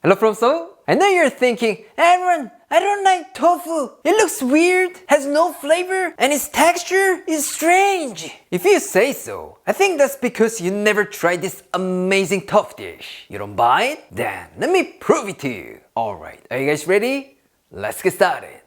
Hello from Seoul. I know you're thinking, Aaron, I don't like tofu. It looks weird, has no flavor, and its texture is strange. If you say so, I think that's because you never tried this amazing tofu dish. You don't buy it? Then let me prove it to you. Alright, are you guys ready? Let's get started.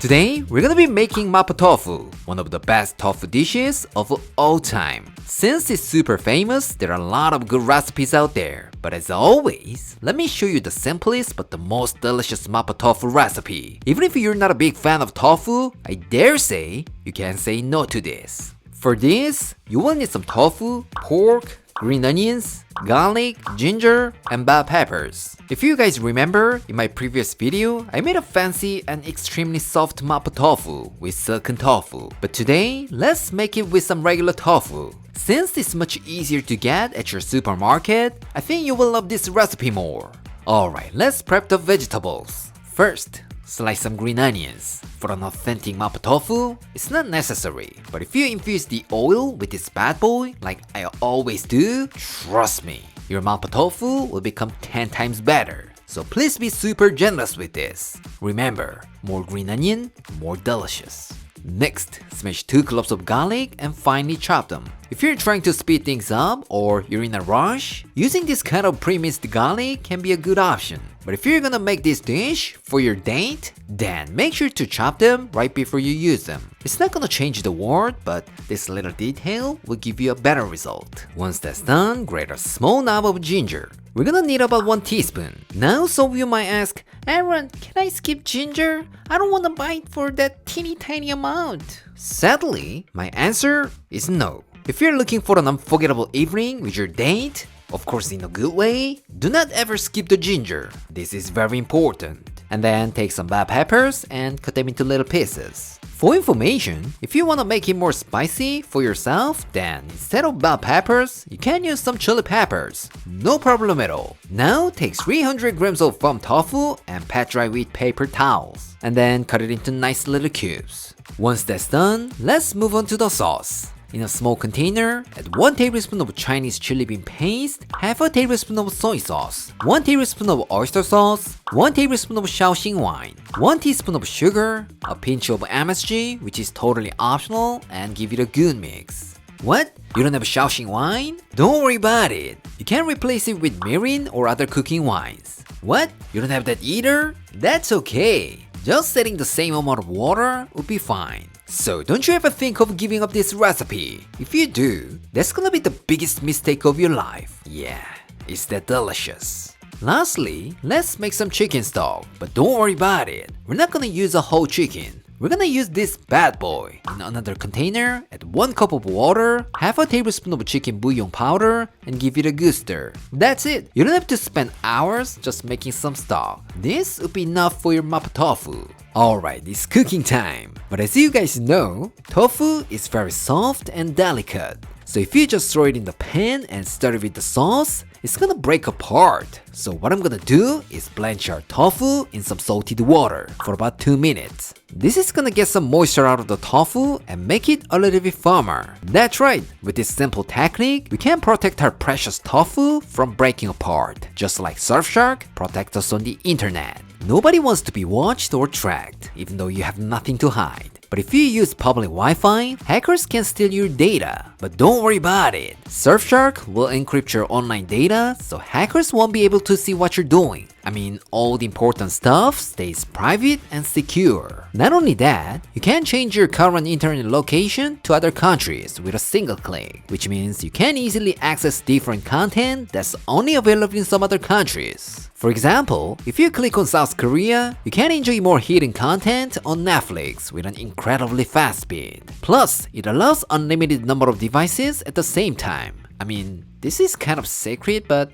Today, we're gonna be making MAPO tofu, one of the best tofu dishes of all time. Since it's super famous, there are a lot of good recipes out there. But as always, let me show you the simplest but the most delicious MAPO tofu recipe. Even if you're not a big fan of tofu, I dare say you can't say no to this. For this, you will need some tofu, pork, green onions, garlic, ginger, and bell peppers. If you guys remember, in my previous video, I made a fancy and extremely soft MAPO tofu with silken tofu. But today, let's make it with some regular tofu. Since it's much easier to get at your supermarket, I think you will love this recipe more. Alright, let's prep the vegetables. First, slice some green onions. For an authentic MAPO tofu, it's not necessary, but if you infuse the oil with this bad boy, like I always do, trust me, your MAPO tofu will become 10 times better. So please be super generous with this. Remember, more green onion, more delicious. Next, smash 2 cloves of garlic and finely chop them. If you're trying to speed things up or you're in a rush, using this kind of pre-minced garlic can be a good option. But if you're gonna make this dish for your date, then make sure to chop them right before you use them. It's not gonna change the world, but this little detail will give you a better result. Once that's done, grate a small knob of ginger. We're gonna need about 1 teaspoon. Now some of you might ask, Aaron, can I skip ginger? I don't wanna bite for that teeny tiny amount. Sadly, my answer is no. If you're looking for an unforgettable evening with your date, of course in a good way, do not ever skip the ginger. This is very important. And then take some bell peppers and cut them into little pieces. For information, if you want to make it more spicy for yourself, then instead of bell peppers, you can use some chili peppers. No problem at all. Now take 300 grams of firm tofu and pat dry with paper towels. And then cut it into nice little cubes. Once that's done, let's move on to the sauce. In a small container, add 1 tablespoon of Chinese chili bean paste, half a tablespoon of soy sauce, 1 tablespoon of oyster sauce, 1 tablespoon of Shaoxing wine, 1 teaspoon of sugar, a pinch of MSG, which is totally optional, and give it a good mix. What? You don't have Shaoxing wine? Don't worry about it. You can replace it with mirin or other cooking wines. What? You don't have that either? That's okay. Just setting the same amount of water would be fine. So don't you ever think of giving up this recipe? If you do, that's gonna be the biggest mistake of your life. Yeah, it's that delicious. Lastly, let's make some chicken stock, but don't worry about it. We're not gonna use a whole chicken. We're gonna use this bad boy. In another container, add 1 cup of water, half a tablespoon of chicken bouillon powder, and give it a good stir. That's it. You don't have to spend hours just making some stock. This would be enough for your MAPO tofu. Alright, it's cooking time. But as you guys know, tofu is very soft and delicate. So if you just throw it in the pan and stir it with the sauce, it's gonna break apart. So what I'm gonna do is blanch our tofu in some salted water for about 2 minutes. This is gonna get some moisture out of the tofu and make it a little bit firmer. That's right, with this simple technique, we can protect our precious tofu from breaking apart, just like Surfshark protects us on the internet. Nobody wants to be watched or tracked, even though you have nothing to hide. But if you use public Wi-Fi, hackers can steal your data. But don't worry about it. Surfshark will encrypt your online data, so hackers won't be able to see what you're doing. I mean, all the important stuff stays private and secure. Not only that, you can change your current internet location to other countries with a single click, which means you can easily access different content that's only available in some other countries. For example, if you click on South Korea, you can enjoy more hidden content on Netflix with an incredibly fast speed. Plus, it allows unlimited number of devices at the same time. I mean, this is kind of secret, but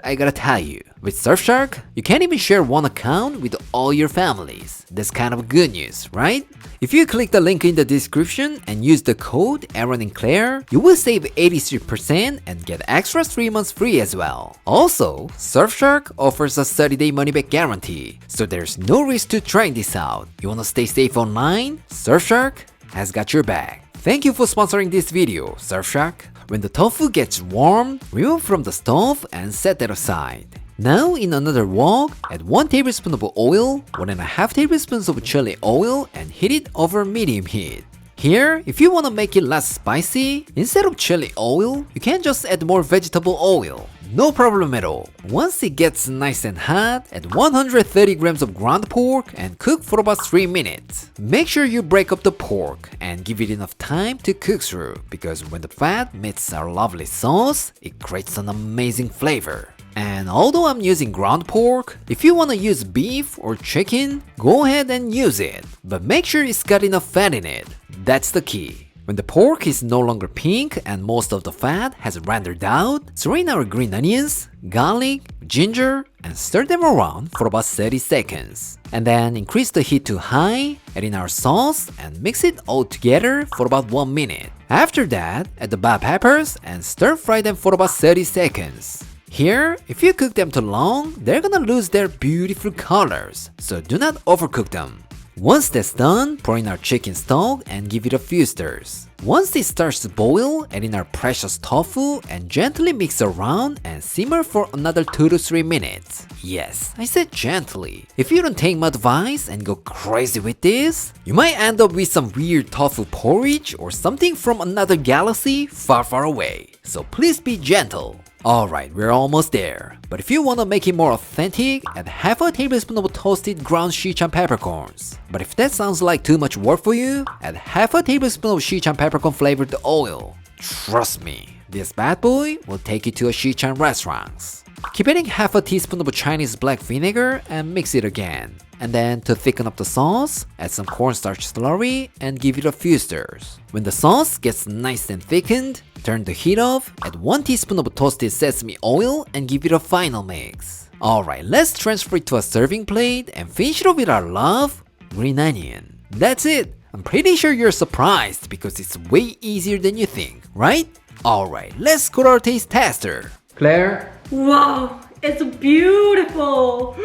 I gotta tell you, with Surfshark, you can't even share one account with all your families. That's kind of good news, right? If you click the link in the description and use the code Aaron and Claire, you will save 83% and get extra 3 months free as well. Also, Surfshark offers a 30-day money-back guarantee, so there's no risk to trying this out. You wanna stay safe online? Surfshark has got your back. Thank you for sponsoring this video, Surfshark. When the tofu gets warm, remove from the stove and set that aside. Now in another wok, add 1 tablespoon of oil, 1.5 tablespoons of chili oil and heat it over medium heat. Here, if you want to make it less spicy, instead of chili oil, you can just add more vegetable oil. No problem at all. Once it gets nice and hot, add 130 grams of ground pork and cook for about 3 minutes. Make sure you break up the pork and give it enough time to cook through, because when the fat meets our lovely sauce, it creates an amazing flavor. And although I'm using ground pork, if you want to use beef or chicken, go ahead and use it. But make sure it's got enough fat in it. That's the key. When the pork is no longer pink and most of the fat has rendered out, throw in our green onions, garlic, ginger, and stir them around for about 30 seconds. And then increase the heat to high, add in our sauce, and mix it all together for about 1 minute. After that, add the bell peppers and stir fry them for about 30 seconds. Here, if you cook them too long, they're gonna lose their beautiful colors, so do not overcook them. Once that's done, pour in our chicken stock and give it a few stirs. Once it starts to boil, add in our precious tofu and gently mix around and simmer for another 2 to 3 minutes. Yes, I said gently. If you don't take my advice and go crazy with this, you might end up with some weird tofu porridge or something from another galaxy far, far away. So please be gentle. Alright, we're almost there. But if you want to make it more authentic, add half a tablespoon of toasted ground Sichuan peppercorns. But if that sounds like too much work for you, add half a tablespoon of Sichuan peppercorn flavored oil. Trust me, this bad boy will take you to a Sichuan restaurants. Keep adding half a teaspoon of Chinese black vinegar and mix it again. And then to thicken up the sauce, add some cornstarch slurry and give it a few stirs. When the sauce gets nice and thickened, turn the heat off, add 1 teaspoon of toasted sesame oil and give it a final mix. Alright, let's transfer it to a serving plate and finish it off with our love, green onion. That's it! I'm pretty sure you're surprised because it's way easier than you think, right? Alright, let's go to our taste tester. Claire? Wow, it's beautiful.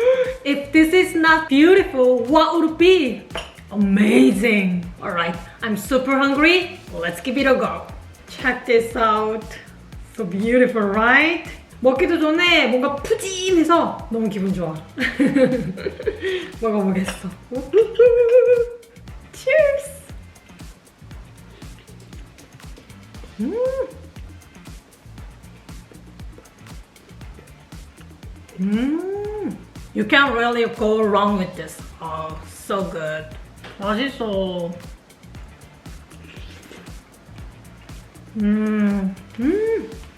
If this is not beautiful, what would it be? Amazing. Alright, I'm super hungry. Let's give it a go. Check this out. So beautiful, right? 먹기도 전에 뭔가 푸짐해서 너무 기분 좋아. 먹어보겠어. Cheers! You can't really go wrong with this. Oh, so good. 맛있어.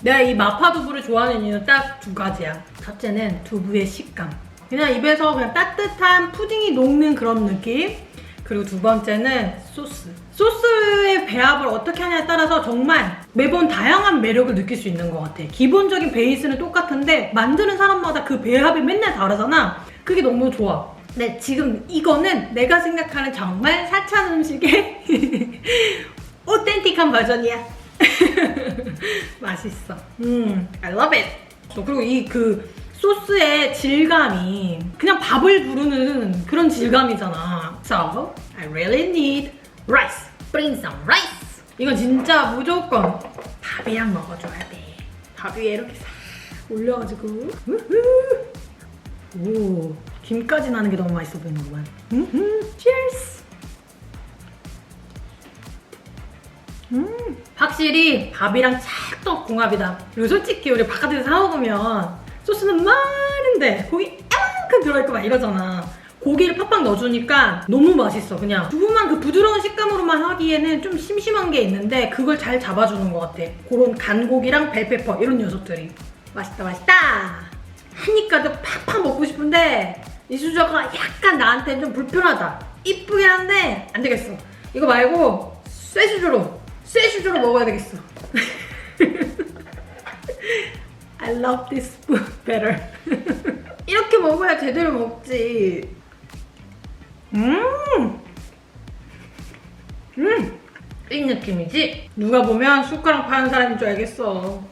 내가 이 마파두부를 좋아하는 이유는 딱 2가지야. 첫째는 두부의 식감. 그냥 입에서 그냥 따뜻한 푸딩이 녹는 그런 느낌. 그리고 2번째는 소스. 소스의 배합을 어떻게 하냐에 따라서 정말 매번 다양한 매력을 느낄 수 있는 것 같아. 기본적인 베이스는 똑같은데 만드는 사람마다 그 배합이 맨날 다르잖아. 그게 너무 좋아. 근데 지금 이거는 내가 생각하는 정말 사찬 음식의 오텐틱한 버전이야. 맛있어. I love it. 그리고 이 그 소스의 질감이 그냥 밥을 부르는 그런 질감이잖아. So, I really need rice. Bring some rice. 이건 진짜 무조건 밥이랑 먹어줘야 돼. 밥 위에 이렇게 싹 올려가지고 오, 김까지 나는 게 너무 맛있어 보이는구만. Cheers! 확실히 밥이랑 찰떡궁합이다. 그리고 솔직히 우리 바깥에서 사 먹으면 소스는 많은데 고기 이만큼 들어있고 막 이러잖아. 고기를 팍팍 넣어주니까 너무 맛있어. 그냥 두부만 그 부드러운 식감으로만 하기에는 좀 심심한 게 있는데 그걸 잘 잡아주는 것 같아. 그런 간고기랑 벨페퍼 이런 녀석들이. 맛있다 맛있다. 하니까 도 팍팍 먹고 싶은데 이 수저가 약간 나한테 좀 불편하다. 이쁘긴 한데 안 되겠어. 이거 말고 쇠수저로 먹어야 되겠어. I love this food better. 이렇게 먹어야 제대로 먹지. 이 느낌이지? 누가 보면 숟가락 파는 사람인 줄 알겠어.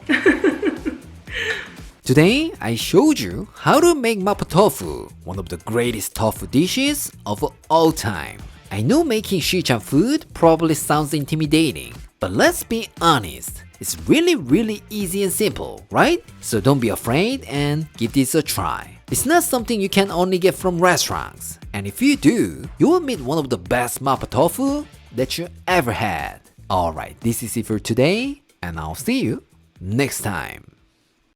Today, I showed you how to make MAPO tofu, one of the greatest tofu dishes of all time. I know making Sichuan food probably sounds intimidating, but let's be honest, it's really easy and simple, right? So don't be afraid and give this a try. It's not something you can only get from restaurants, and if you do, you will meet one of the best MAPO tofu that you ever had. Alright, this is it for today, and I'll see you next time.